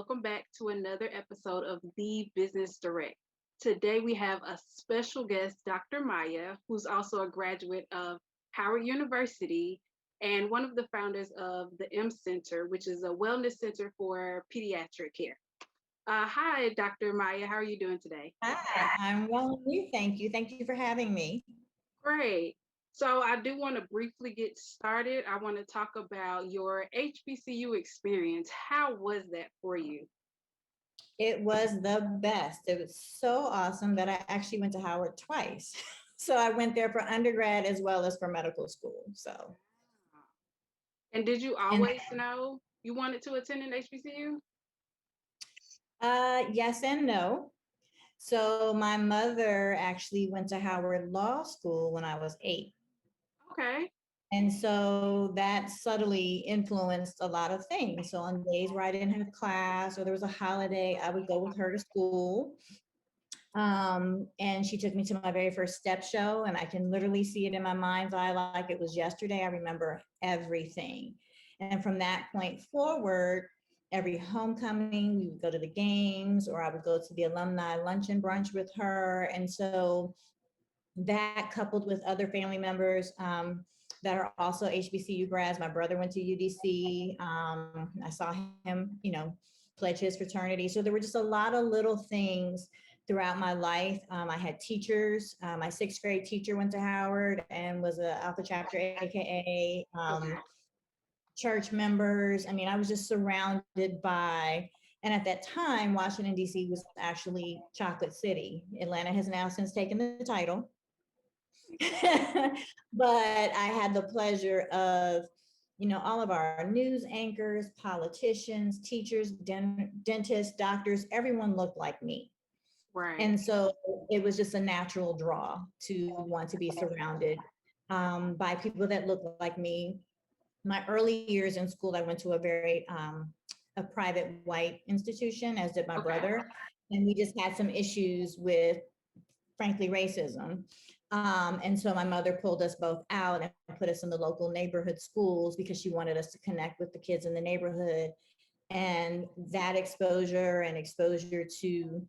welcome back to another episode of The Business Direct. Today we have a special guest, Dr. Maia, who's also a graduate of Howard University and one of the founders of the M Center, which is a wellness center for pediatric care. Hi, Dr. Maia, how are you doing today? Hi, I'm well, and you. Thank you. Thank you for having me. Great. So I do want to briefly get started. I want to talk about your HBCU experience. How was that for you? It was the best. It was so awesome that I actually went to Howard twice. So I went there for undergrad as well as for medical school. And did you And always know you wanted to attend an HBCU? yes and no. So my mother actually went to Howard Law School when I was 8. Okay. And so that subtly influenced a lot of things. So on days where I didn't have class or there was a holiday, I would go with her to school. And she took me to my very first step show, and I can literally see it in my mind's eye like it was yesterday. I remember everything. And from that point forward, every homecoming, we would go to the games, or I would go to the alumni lunch and brunch with her. And so that, coupled with other family members that are also HBCU grads, my brother went to UDC. I saw him, pledge his fraternity. So there were just a lot of little things throughout my life. I had teachers. My 6th grade teacher went to Howard and was a Alpha Chapter, AKA church members. I mean, I was just surrounded by, and at that time, Washington, D.C. was actually Chocolate City. Atlanta has now since taken the title. But I had the pleasure of, all of our news anchors, politicians, teachers, dentists, doctors, everyone looked like me. Right. And so it was just a natural draw to want to be surrounded by people that look like me. My early years in school, I went to a very a private white institution, as did my brother. And we just had some issues with, frankly, racism. And so my mother pulled us both out and put us in the local neighborhood schools because she wanted us to connect with the kids in the neighborhood. And that exposure to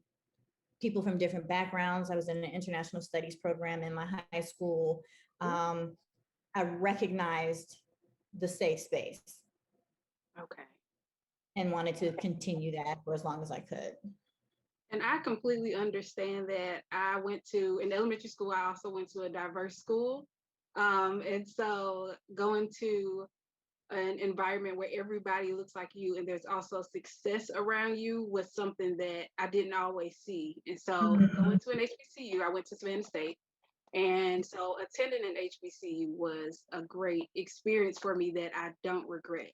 people from different backgrounds. I was in an international studies program in my high school. I recognized the safe space. Okay. And wanted to continue that for as long as I could. And I completely understand that. I went to, in elementary school, I also went to a diverse school. And so going to an environment where everybody looks like you and there's also success around you was something that I didn't always see. And so going to an HBCU, I went to Savannah State. And so attending an HBCU was a great experience for me that I don't regret.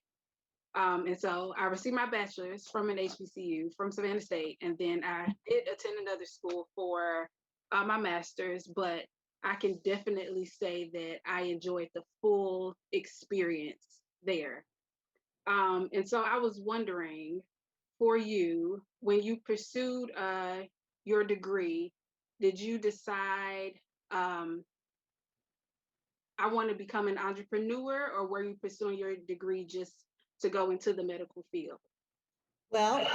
And so I received my bachelor's from an HBCU from Savannah State, and then I did attend another school for my master's, but I can definitely say that I enjoyed the full experience there. And so I was wondering, for you, when you pursued your degree, did you decide I want to become an entrepreneur, or were you pursuing your degree just to go into the medical field? Well, that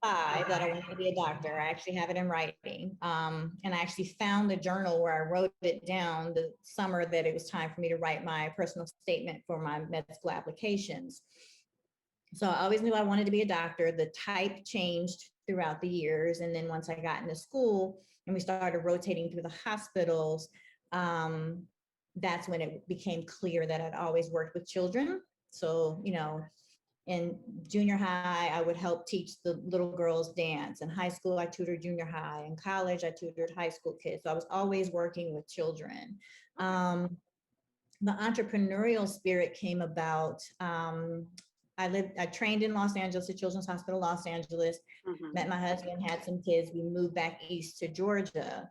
I wanted to be a doctor. I actually have it in writing. And I actually found the journal where I wrote it down the summer that it was time for me to write my personal statement for my medical applications. So I always knew I wanted to be a doctor. The type changed throughout the years. And then once I got into school and we started rotating through the hospitals, that's when it became clear that I'd always worked with children. So, in junior high, I would help teach the little girls dance. In high school, I tutored junior high. In college, I tutored high school kids. So I was always working with children. The entrepreneurial spirit came about. I trained in Los Angeles at Children's Hospital, Los Angeles, met my husband, had some kids. We moved back east to Georgia,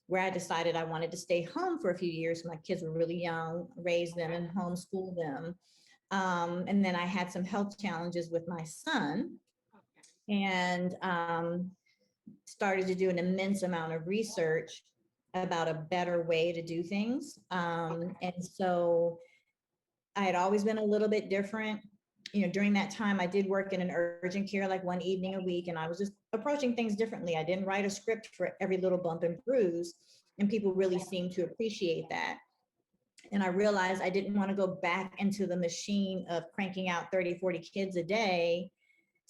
where I decided I wanted to stay home for a few years. My kids were really young, raise them and homeschool them. And then I had some health challenges with my son and started to do an immense amount of research about a better way to do things. And so I had always been a little bit different. during that time, I did work in an urgent care, like one evening a week, and I was just approaching things differently. I didn't write a script for every little bump and bruise, and people really seemed to appreciate that. And I realized I didn't want to go back into the machine of cranking out 30, 40 kids a day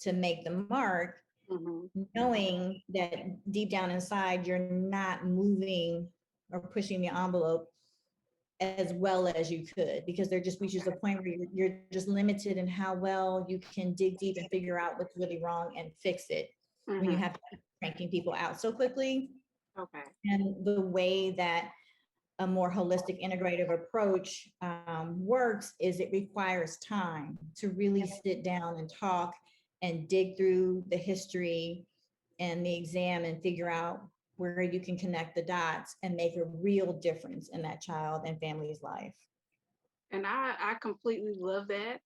to make the mark, Mhm. knowing that deep down inside, you're not moving or pushing the envelope as well as you could, because there just reaches a point where you're just limited in how well you can dig deep and figure out what's really wrong and fix it when you Mhm. have to keep cranking people out so quickly. Okay. And the way that a more holistic integrative approach works is it requires time to really sit down and talk and dig through the history and the exam and figure out where you can connect the dots and make a real difference in that child and family's life. And I completely love that.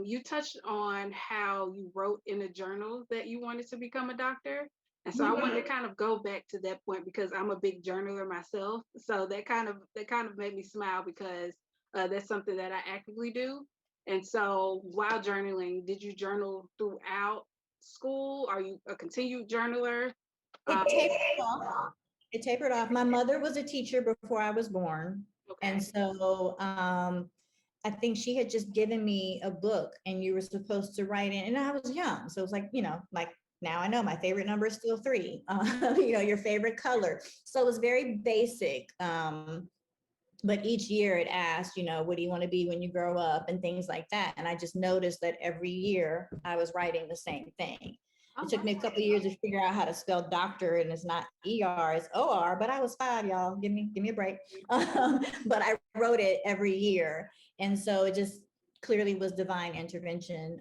You touched on how you wrote in a journal that you wanted to become a doctor. And so I wanted to kind of go back to that point because I'm a big journaler myself. So that kind of made me smile because that's something that I actively do. And so while journaling, did you journal throughout school? Are you a continued journaler? It Um, tapered off. It tapered off. My mother was a teacher before I was born. And okay. so I think she had just given me a book and you were supposed to write in, and I was young. So it was like, like now I know my favorite number is still three, your favorite color. So it was very basic. But each year it asked, what do you want to be when you grow up and things like that. And I just noticed that every year I was writing the same thing. It Oh, took me a couple of years to figure out how to spell doctor, and it's not ER, it's OR, but I was 5, y'all. Give me a break. But I wrote it every year. And so it just clearly was divine intervention.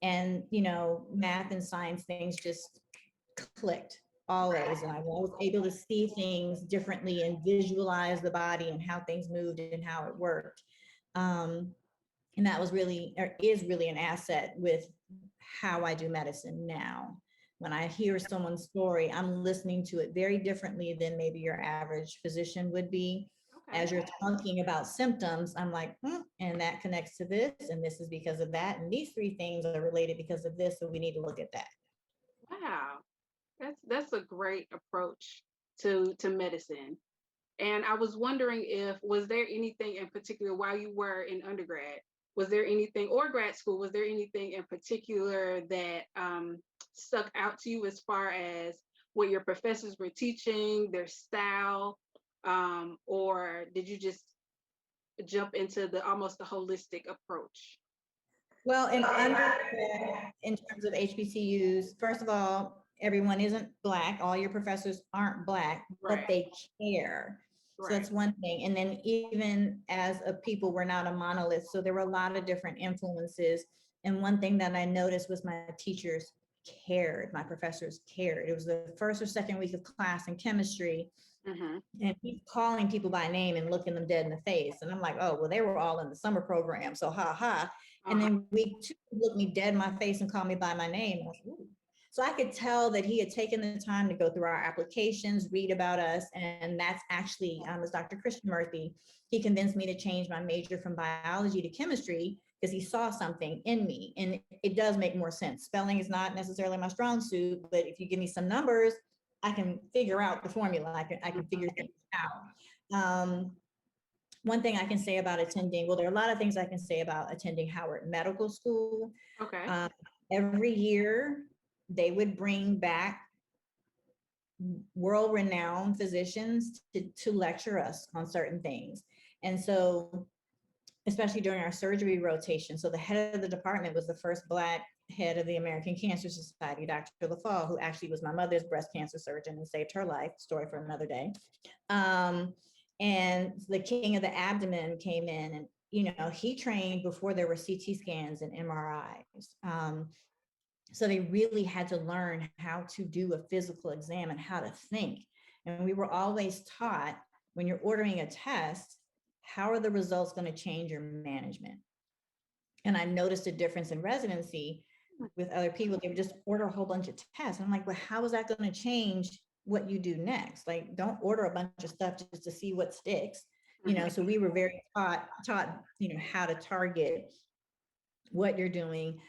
And, math and science things just clicked always. And I was able to see things differently and visualize the body and how things moved and how it worked. Um, and that was really, or is really, an asset with how I do medicine now. When I hear someone's story, I'm listening to it very differently than maybe your average physician would be. okay. As you're talking about symptoms, I'm like, and that connects to this, and this is because of that, and these three things are related because of this, so we need to look at that. Wow. That's a great approach to medicine. And I was wondering if was there anything in particular while you were in undergrad, was there anything or grad school, was there anything in particular that stuck out to you as far as what your professors were teaching, their style, or did you just jump into the almost the holistic approach? Well, in undergrad, in terms of HBCUs, first of all, everyone isn't Black. All your professors aren't Black, but Right, they care. So right. that's one thing. And then even as a people, we're not a monolith. So there were a lot of different influences. And one thing that I noticed was my teachers cared, my professors cared. It was the first or second week of class in chemistry, Mm-hmm. and he's calling people by name and looking them dead in the face. And I'm like, oh, well, they were all in the summer program. So ha ha. And Uh-huh. then week 2, he looked me dead in my face and called me by my name. I was, ooh. So I could tell that he had taken the time to go through our applications, read about us. And that's actually, as Dr. Christian Murphy, he convinced me to change my major from biology to chemistry because he saw something in me. And it does make more sense. Spelling is not necessarily my strong suit, but if you give me some numbers, I can figure out the formula. I can figure things out. One thing I can say about attending, well, there are a lot of things I can say about attending Howard Medical School. Okay. Um, every year, they would bring back world-renowned physicians to lecture us on certain things. And so, especially during our surgery rotation, so the head of the department was the first Black head of the American Cancer Society, Dr. LaFall, who actually was my mother's breast cancer surgeon and saved her life. Story for another day. And the king of the abdomen came in, and he trained before there were CT scans and MRIs. So they really had to learn how to do a physical exam and how to think. And we were always taught, when you're ordering a test, how are the results going to change your management? And I noticed a difference in residency with other people. They would just order a whole bunch of tests. And I'm like, well, how is that going to change what you do next? Like, don't order a bunch of stuff just to see what sticks. Mhm. So we were very taught, how to target what you're doing.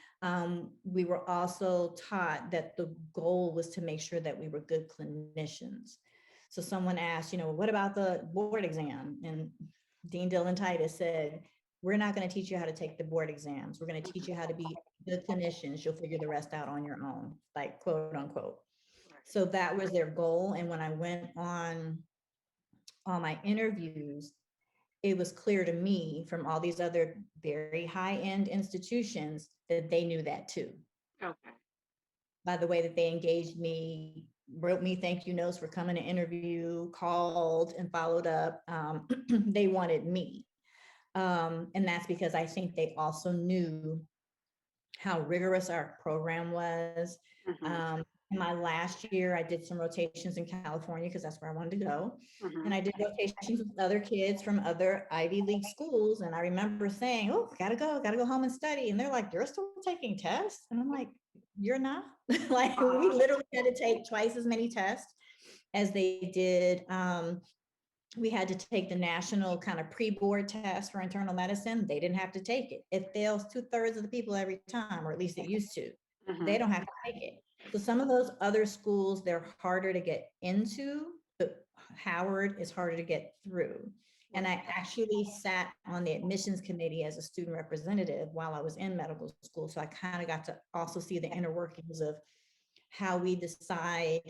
We were also taught that the goal was to make sure that we were good clinicians. So someone asked, what about the board exam? And Dean Dylan Titus said, we're not going to teach you how to take the board exams. We're going to teach you how to be good clinicians. You'll figure the rest out on your own, like quote unquote. Right. So that was their goal. And when I went on all my interviews, it was clear to me from all these other very high end institutions that they knew that too. Okay. By the way that they engaged me, wrote me thank you notes for coming to interview, called and followed up. They wanted me. And that's because I think they also knew how rigorous our program was. Mm-hmm. Um, in my last year, I did some rotations in California because that's where I wanted to go. Mm-hmm. And I did rotations with other kids from other Ivy League schools. And I remember saying, oh, gotta go home and study. And they're like, you're still taking tests? And I'm like, you're not? Like, we literally had to take twice as many tests as they did. We had to take the national kind of pre-board test for internal medicine. They didn't have to take it. It fails 2/3 of the people every time, or at least it used to. Mm-hmm. They don't have to take it. So some of those other schools, they're harder to get into, but Howard is harder to get through. And I actually sat on the admissions committee as a student representative while I was in medical school. So I kind of got to also see the inner workings of how we decide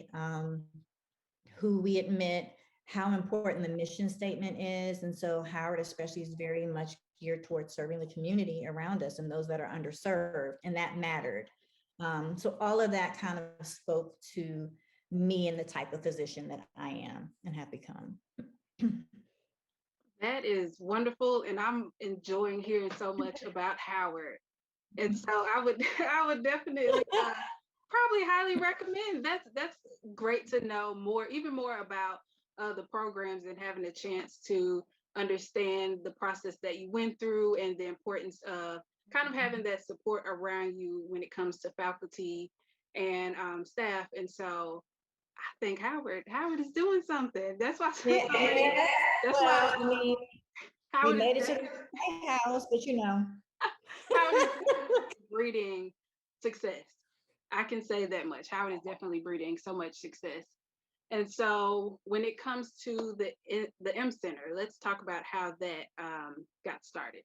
who we admit, how important the mission statement is. And so Howard especially is very much geared towards serving the community around us and those that are underserved, and that mattered. So all of that kind of spoke to me and the type of physician that I am and have become. That is wonderful, and I'm enjoying hearing so much about Howard. And so I would I would definitely probably highly recommend. That's great to know more, even more about the programs and having a chance to understand the process that you went through and the importance of kind of having that support around you when it comes to faculty and staff. And so I think Howard is doing something. That's why Yeah, yeah. that's Well, why I mean, we Howard is made it to the White House, but Howard is breeding success. I can say that much. Howard is definitely breeding so much success. And so when it comes to the M Center, let's talk about how that got started.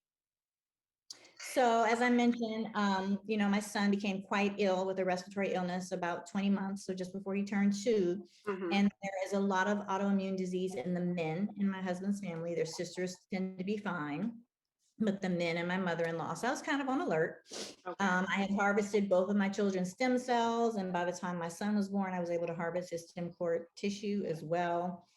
So as I mentioned, my son became quite ill with a respiratory illness about 20 months, so just before he turned 2. Mm-hmm. And there is a lot of autoimmune disease in the men in my husband's family. Their sisters tend to be fine, but the men and my mother-in-law. So I was kind of on alert. Okay. I had harvested both of my children's stem cells, and by the time my son was born, I was able to harvest his stem cord tissue as well.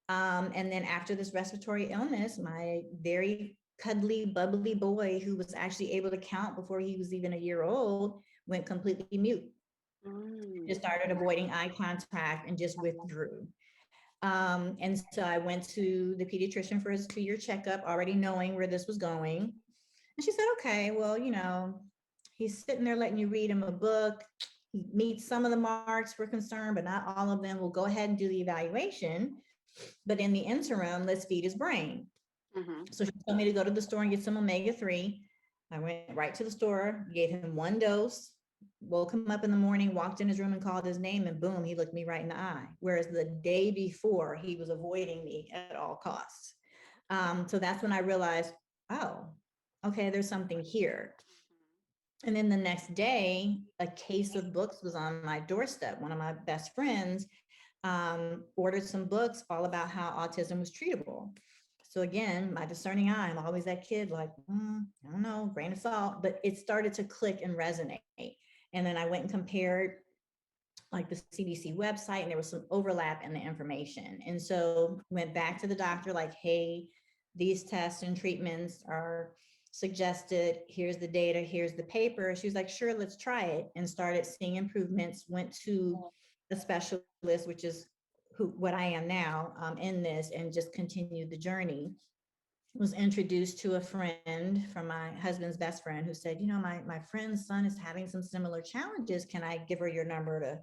And then after this respiratory illness, my very cuddly, bubbly boy, who was actually able to count before he was even a year old, went completely mute. Just started avoiding eye contact and just withdrew. And so I went to the pediatrician for his 2-year checkup, already knowing where this was going. And she said, okay, well, he's sitting there letting you read him a book. He meets some of the marks we're concerned, but not all of them. We'll go ahead and do the evaluation. But in the interim, let's feed his brain. Mm-hmm. So she told me to go to the store and get some omega-3. I went right to the store, gave him 1 dose, woke him up in the morning, walked in his room and called his name, and boom, he looked me right in the eye. Whereas the day before, he was avoiding me at all costs. So that's when I realized, oh, okay, there's something here. And then the next day, a case of books was on my doorstep. One of my best friends ordered some books all about how autism was treatable. So again, my discerning eye, I'm always that kid like, I don't know, grain of salt, but it started to click and resonate. And then I went and compared like the CDC website, and there was some overlap in the information. And so went back to the doctor like, hey, these tests and treatments are suggested. Here's the data, here's the paper. She was like, sure, let's try it, and started seeing improvements, went to a specialist, which is what I am now in this, and just continued the journey. Was introduced to a friend from my husband's best friend who said, my friend's son is having some similar challenges. Can I give her your number to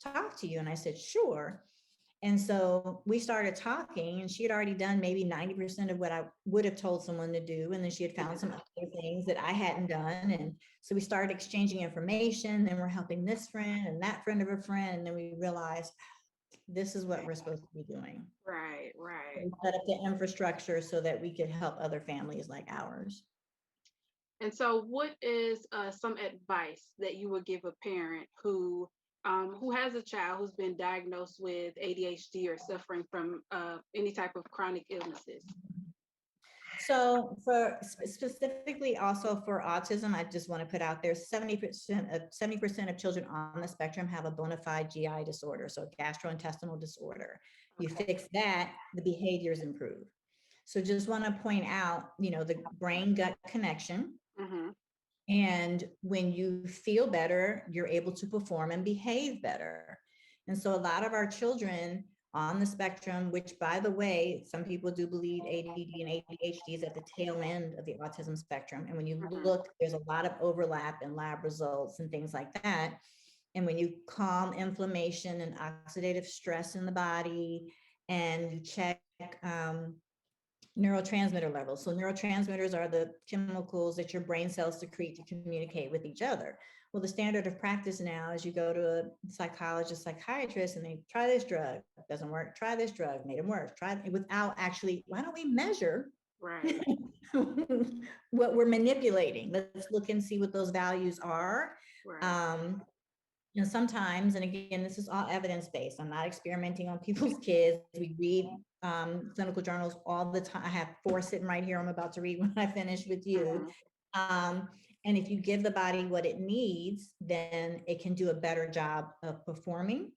talk to you? And I said, sure. And so we started talking, and she had already done maybe 90% of what I would have told someone to do. And then she had found some other things that I hadn't done. And so we started exchanging information, and we're helping this friend and that friend of a friend. And then we realized this is what we're supposed to be doing. Right, right. We set up the infrastructure so that we could help other families like ours. And so, what is some advice that you would give a parent who has a child who's been diagnosed with ADHD or suffering from any type of chronic illnesses? So for specifically also for autism, I just want to put out there 70% of children on the spectrum have a bona fide GI disorder, so a gastrointestinal disorder. You fix that, the behaviors improve. So just want to point out, the brain gut connection. Mm-hmm. And when you feel better, you're able to perform and behave better. And so a lot of our children on the spectrum, which by the way, some people do believe ADD and ADHD is at the tail end of the autism spectrum. And when you look, there's a lot of overlap in lab results and things like that. And when you calm inflammation and oxidative stress in the body, and you check neurotransmitter levels. So neurotransmitters are the chemicals that your brain cells secrete to communicate with each other. Well, the standard of practice now is you go to a psychologist, psychiatrist, and they try this drug, doesn't work, try this drug, made them work, try it without actually, why don't we measure Right. what we're manipulating? Let's look and see what those values are. Right. Sometimes, and again, this is all evidence-based. I'm not experimenting on people's kids. We read clinical journals all the time. I have 4 sitting right here. I'm about to read when I finish with you. And if you give the body what it needs, then it can do a better job of performing.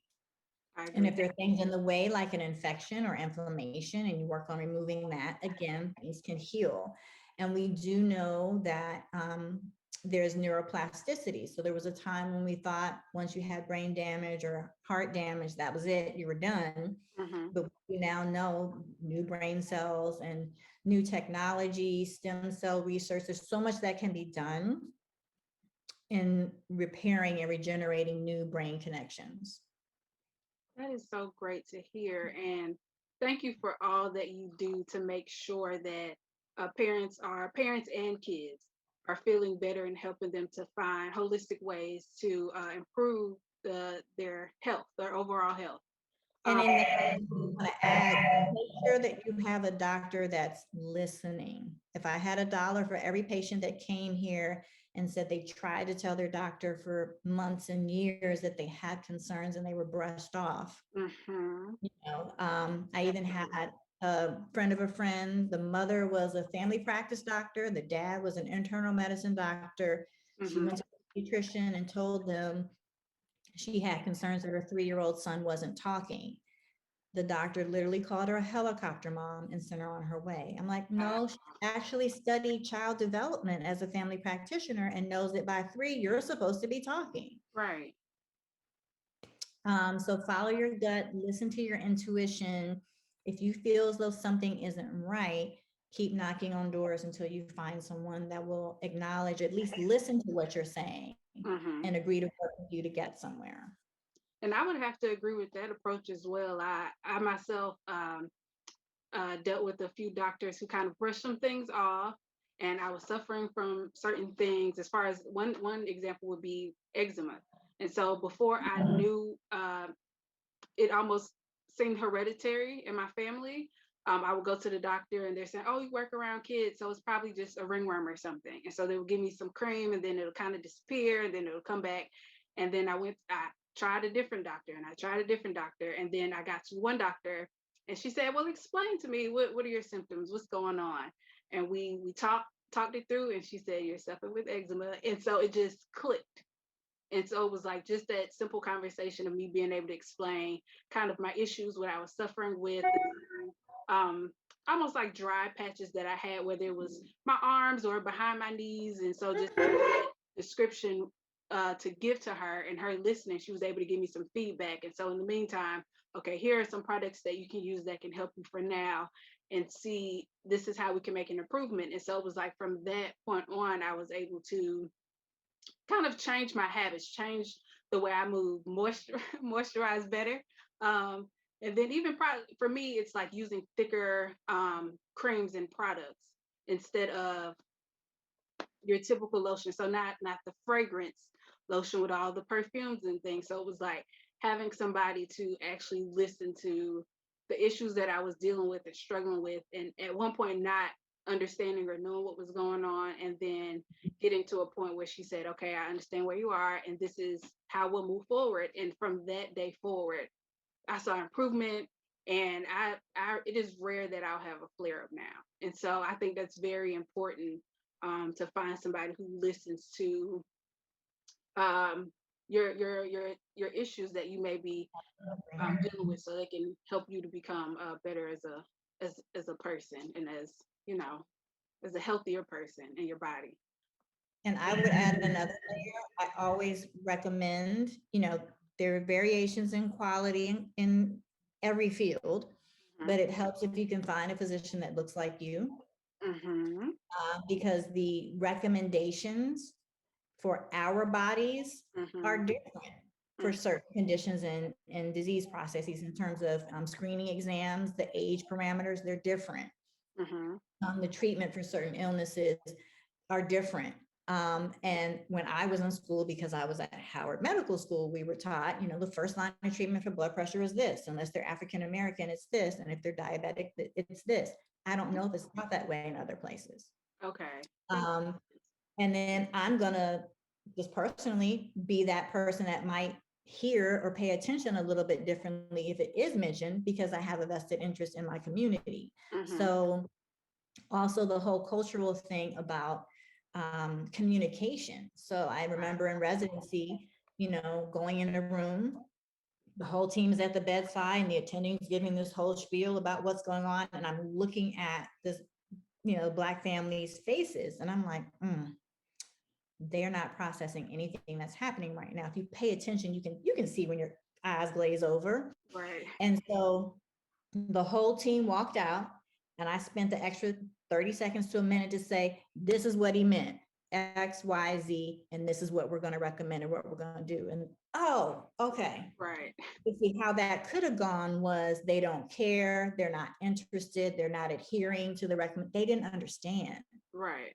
And if there are things in the way, like an infection or inflammation, and you work on removing that, again, things can heal. And we do know that there's neuroplasticity. So there was a time when we thought once you had brain damage or heart damage, that was it, you were done. But we now know new brain cells and new technology, stem cell research, there's so much that can be done in repairing and regenerating new brain connections. That is so great to hear. And thank you for all that you do to make sure that parents and kids are feeling better and helping them to find holistic ways to improve their health, their overall health. And in that, I want to add, make sure that you have a doctor that's listening. If I had $1 for every patient that came here and said they tried to tell their doctor for months and years that they had concerns and they were brushed off. I even had a friend of a friend. The mother was a family practice doctor. The dad was an internal medicine doctor. She went to a pediatrician and told them she had concerns that her 3-year-old son wasn't talking. The doctor literally called her a helicopter mom and sent her on her way. I'm like, no, she actually studied child development as a family practitioner and knows that by 3, you're supposed to be talking. Right. So follow your gut, listen to your intuition. If you feel as though something isn't right, keep knocking on doors until you find someone that will acknowledge, at least listen to what you're saying and agree to work with you to get somewhere. And I would have to agree with that approach as well. I myself dealt with a few doctors who kind of brushed some things off, and I was suffering from certain things. As far as one example would be eczema. And so before I knew, it almost seemed hereditary in my family. I would go to the doctor and they're saying, oh, you work around kids, so it's probably just a ringworm or something. And so they would give me some cream and then it'll kind of disappear and then it'll come back. And then I tried a different doctor and I tried a different doctor. And then I got to one doctor and she said, well, explain to me, what are your symptoms? What's going on? And we talked it through and she said, you're suffering with eczema. And so it just clicked. And so it was like just that simple conversation of me being able to explain kind of my issues, what I was suffering with, almost like dry patches that I had, whether it was my arms or behind my knees. And so just that description to give to her and her listening, she was able to give me some feedback. And so in the meantime, okay, here are some products that you can use that can help you for now, and see, this is how we can make an improvement. And so it was like from that point on, I was able to kind of change my habits, change the way I move, moisturize better, And then even for me, it's like using thicker creams and products instead of your typical lotion. So not the fragrance lotion with all the perfumes and things. So it was like having somebody to actually listen to the issues that I was dealing with and struggling with, and at one point not understanding or knowing what was going on, and then getting to a point where she said, okay, I understand where you are and this is how we'll move forward. And from that day forward, I saw improvement. And I it is rare that I'll have a flare up now. And so I think that's very important, to find somebody who listens to um, your issues that you may be dealing with, so they can help you to become better as a person, and as you know, as a healthier person in your body. And I would add another layer. I always recommend, there are variations in quality in every field, but it helps if you can find a physician that looks like you, Mm-hmm. because the recommendations for our bodies are Mm-hmm. different for certain conditions and disease processes in terms of screening exams, the age parameters, they're different. Mm-hmm. The treatment for certain illnesses are different. And when I was in school, because I was at Howard Medical School, we were taught, the first line of treatment for blood pressure is this. Unless they're African American, it's this. And if they're diabetic, it's this. I don't know if it's not that way in other places. Okay. And then I'm going to just personally be that person that might hear or pay attention a little bit differently if it is mentioned, because I have a vested interest in my community. Mm-hmm. So also the whole cultural thing about communication. So I remember in residency, going in a room, the whole team is at the bedside and the attending's giving this whole spiel about what's going on. And I'm looking at this, Black families' faces, and I'm like, they're not processing anything that's happening right now. If you pay attention, you can see when your eyes glaze over. Right. And so the whole team walked out, and I spent the extra 30 seconds to a minute to say, this is what he meant, X, Y, Z, and this is what we're going to recommend and what we're going to do. And oh, okay. Right. You see how that could have gone was they don't care, they're not interested, they're not adhering to the recommend. They didn't understand. Right.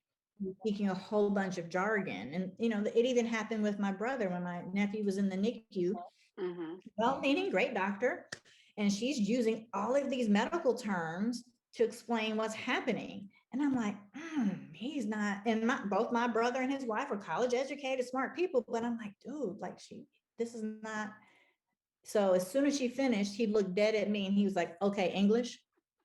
Speaking a whole bunch of jargon. And, it even happened with my brother when my nephew was in the NICU. Mm-hmm. Well-meaning, great doctor. And she's using all of these medical terms to explain what's happening. And I'm like, he's not. And both my brother and his wife are college educated, smart people. But I'm like, dude, this is not. So as soon as she finished, he looked dead at me and he was like, okay, English.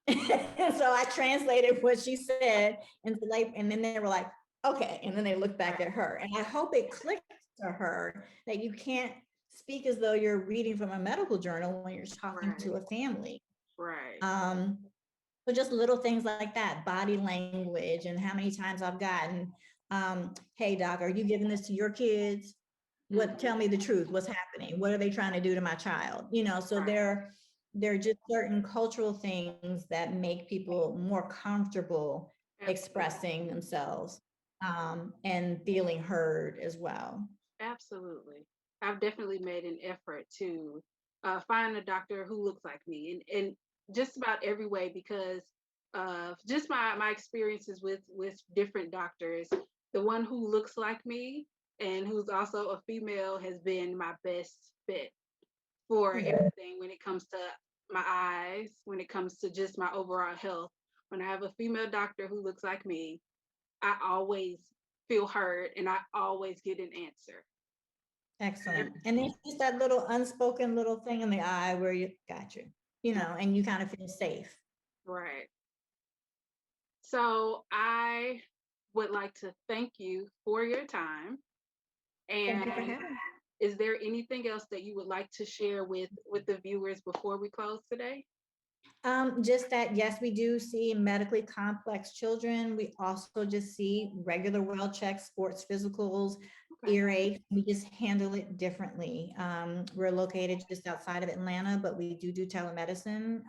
And so I translated what she said into and then they were like, okay. And then they looked back at her. And I hope it clicked to her that you can't speak as though you're reading from a medical journal when you're talking to a family. Right. So just little things like that, body language, and how many times I've gotten, hey doc, are you giving this to your kids? Tell me the truth, what's happening? What are they trying to do to my child? So there are just certain cultural things that make people more comfortable expressing themselves, and feeling heard as well. Absolutely. I've definitely made an effort to find a doctor who looks like me, and just about every way, because of just my experiences with different doctors. The one who looks like me and who's also a female has been my best fit for everything when it comes to my eyes, when it comes to just my overall health. When I have a female doctor who looks like me, I always feel heard and I always get an answer. Excellent. And it's just that little unspoken little thing in the eye where you got and you kind of feel safe. Right. So I would like to thank you for your time. Thank you for And having me. is there anything else that you would like to share with the viewers before we close today? Just that, yes, we do see medically complex children. We also just see regular well checks, sports physicals, earache. We just handle it differently. We're located just outside of Atlanta, but we do telemedicine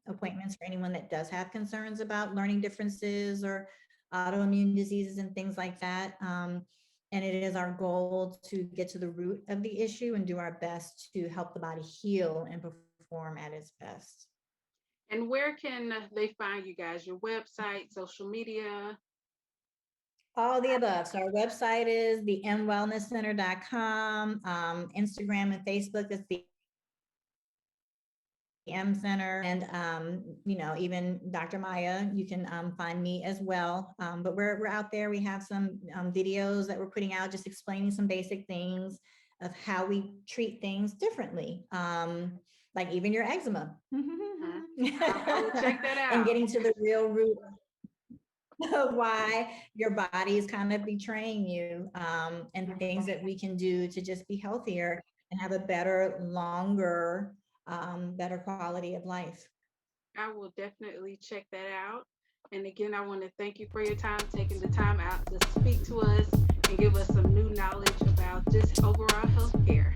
appointments for anyone that does have concerns about learning differences or autoimmune diseases and things like that. And it is our goal to get to the root of the issue and do our best to help the body heal and perform perform at its best. And where can they find you guys? Your website, social media? All the above. So our website is the mwellnesscenter.com, Instagram and Facebook is the M Center, and even Dr. Maia, you can find me as well. But we're out there. We have some videos that we're putting out, just explaining some basic things of how we treat things differently, like even your eczema. I will check that out. And getting to the real root of why your body is kind of betraying you, and things that we can do to just be healthier and have a better, longer, better quality of life. I will definitely check that out. And again, I want to thank you for your time, taking the time out to speak to us and give us some new knowledge about just overall healthcare.